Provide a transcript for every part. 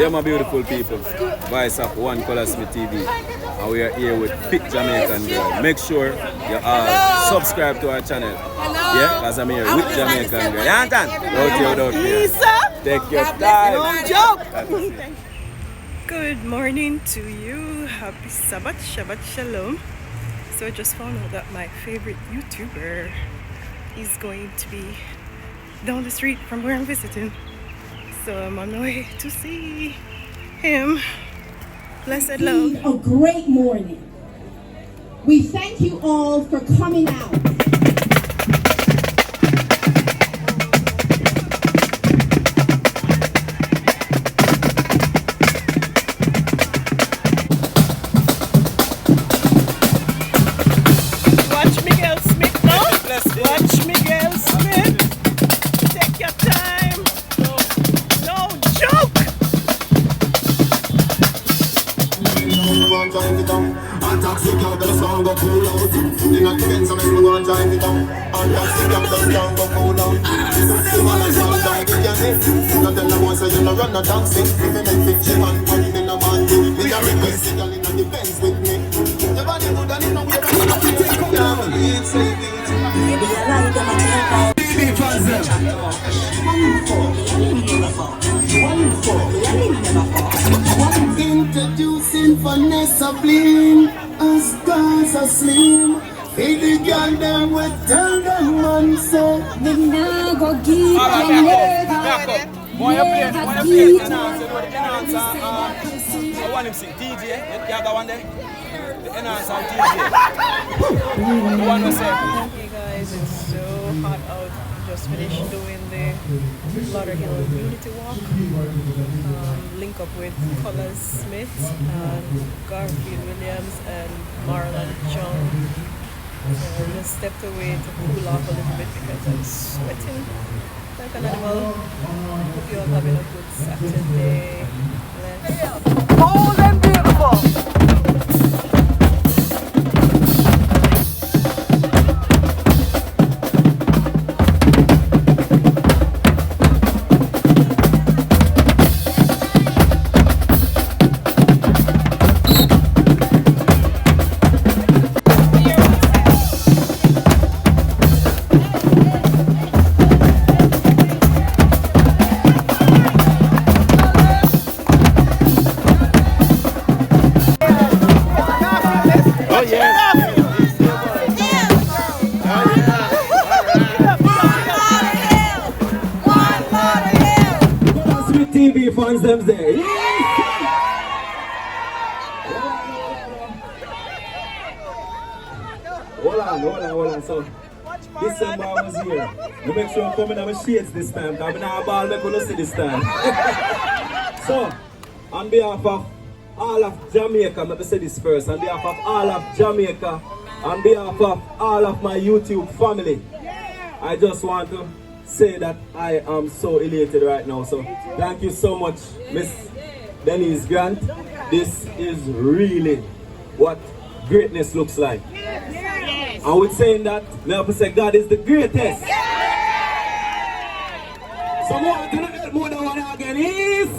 Yeah, my beautiful people. Voice of One Colaz TV. And we are here with Fit Jamaican Girl. Make sure you subscribe to our channel. Yeah, because I'm here with Jamaican Girl. You understand? Out here. Take your time. No joke. Good morning to you. Happy Sabbath, Shabbat Shalom. So I just found out that my favorite YouTuber is going to be down the street from where I'm visiting. So I'm on my way to see him. Blessed love. A great morning. We thank you all for coming out. Introducing Vanessa Bling, as stars are slim. Baby girl, them will tell them man so. Me nah go give them never. I want him to sing DJ. You have one there? The enhancer DJ. Hey guys, it's so hot out. Just finished doing the Lauderdale Unity Walk. Link up with Colaz Smith and Garfield Williams and Marlon John. So I just stepped away to cool off a little bit because I'm sweating like an animal. Hope you're all having a good Saturday. Cold and beautiful! TV fans them there. Hold on. So December I was here. You make sure I'm coming out with shades this time, because I'm not a ball make you see this time. So, on behalf of all of Jamaica, let me say this first. On behalf of all of Jamaica, on behalf of all of my YouTube family, I just want to say that I am so elated right now. So thank you so much, Miss Denise Grant. This is really what greatness looks like. And with saying that, never say God is the greatest. So more tonight, more than one again. He's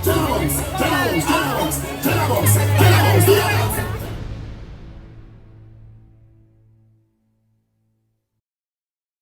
Jones.